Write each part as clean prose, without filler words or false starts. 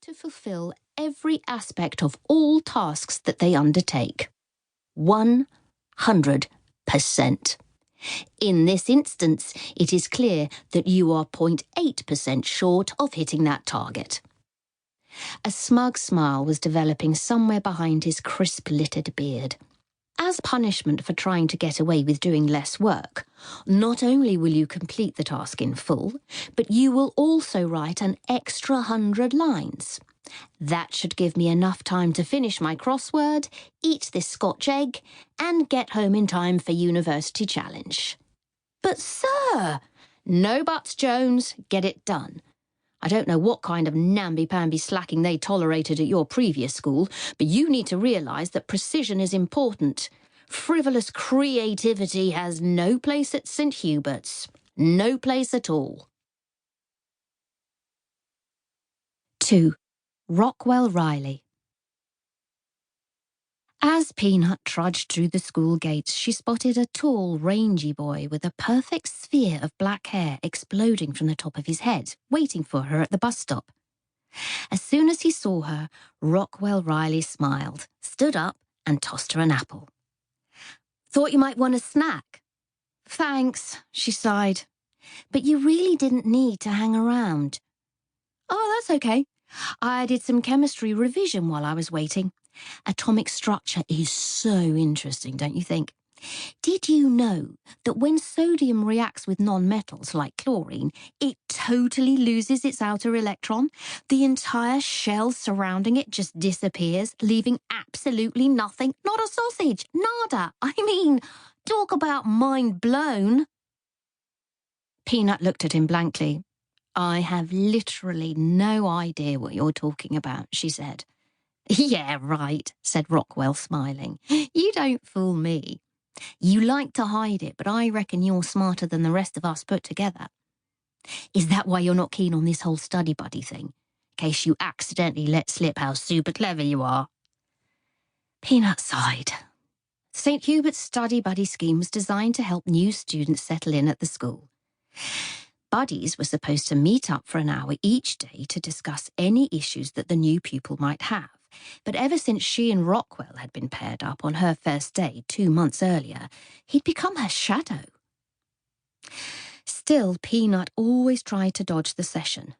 to fulfill every aspect of all tasks that they undertake. 100%. In this instance, it is clear that you are 0.8% short of hitting that target. A smug smile was developing somewhere behind his crisp-littered beard. As punishment for trying to get away with doing less work, not only will you complete the task in full, but you will also write an extra 100 lines. That should give me enough time to finish my crossword, eat this Scotch egg, and get home in time for University Challenge. But, sir! No buts, Jones. Get it done. I don't know what kind of namby-pamby slacking they tolerated at your previous school, but you need to realise that precision is important. Frivolous creativity has no place at St. Hubert's. No place at all. 2. Rockwell Riley. As Peanut trudged through the school gates, she spotted a tall, rangy boy with a perfect sphere of black hair exploding from the top of his head, waiting for her at the bus stop. As soon as he saw her, Rockwell Riley smiled, stood up, and tossed her an apple. "Thought you might want a snack." "Thanks," she sighed. "But you really didn't need to hang around." "Oh, that's okay. I did some chemistry revision while I was waiting. Atomic structure is so interesting, don't you think? Did you know that when sodium reacts with non-metals like chlorine, it totally loses its outer electron? The entire shell surrounding it just disappears, leaving absolutely nothing. Not a sausage. Nada. I mean, talk about mind blown. Peanut looked at him blankly. "I have literally no idea what you're talking about," she said. "Yeah, right," said Rockwell, smiling. "You don't fool me. You like to hide it, but I reckon you're smarter than the rest of us put together. Is that why you're not keen on this whole study buddy thing? In case you accidentally let slip how super clever you are?" Peanut sighed. St. Hubert's study buddy scheme was designed to help new students settle in at the school. Buddies were supposed to meet up for an hour each day to discuss any issues that the new pupil might have. But ever since she and Rockwell had been paired up on her first day 2 months earlier, he'd become her shadow. Still, Peanut always tried to dodge the session.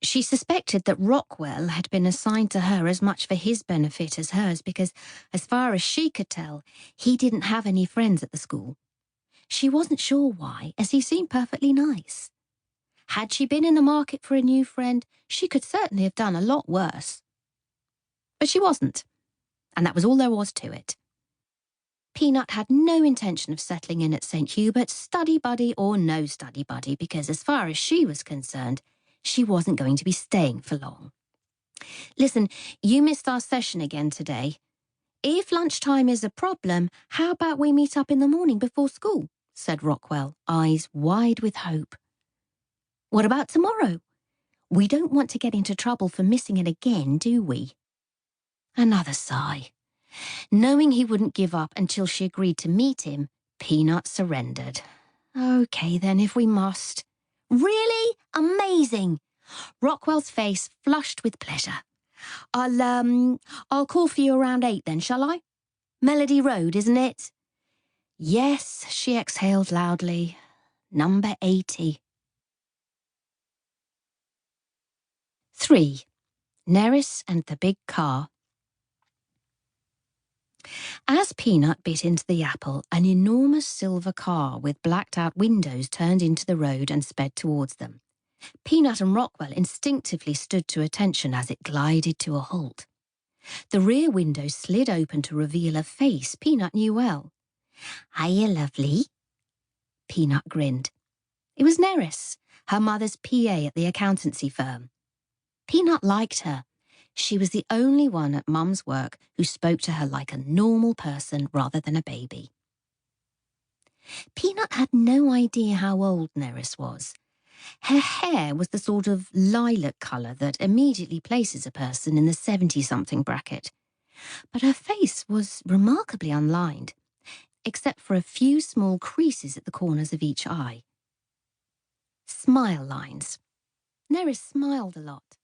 She suspected that Rockwell had been assigned to her as much for his benefit as hers because, as far as she could tell, he didn't have any friends at the school. She wasn't sure why, as he seemed perfectly nice. Had she been in the market for a new friend, she could certainly have done a lot worse. But she wasn't, and that was all there was to it. Peanut had no intention of settling in at St. Hubert's, study buddy or no study buddy, because as far as she was concerned, she wasn't going to be staying for long. "Listen, you missed our session again today. If lunchtime is a problem, how about we meet up in the morning before school?" said Rockwell, eyes wide with hope. "What about tomorrow? We don't want to get into trouble for missing it again, do we?" Another sigh. Knowing he wouldn't give up until she agreed to meet him, Peanut surrendered. "Okay then, if we must." "Really? Amazing!" Rockwell's face flushed with pleasure. I'll call for you around 8 then, shall I? Melody Road, isn't it?" "Yes," she exhaled loudly. "Number 80. 3. Nerys and the Big Car. As Peanut bit into the apple, an enormous silver car with blacked-out windows turned into the road and sped towards them. Peanut and Rockwell instinctively stood to attention as it glided to a halt. The rear window slid open to reveal a face Peanut knew well. "Hiya, lovely." Peanut grinned. It was Nerys, her mother's PA at the accountancy firm. Peanut liked her. She was the only one at Mum's work who spoke to her like a normal person rather than a baby. Peanut had no idea how old Nerys was. Her hair was the sort of lilac colour that immediately places a person in the 70-something bracket. But her face was remarkably unlined, except for a few small creases at the corners of each eye. Smile lines. Nerys smiled a lot.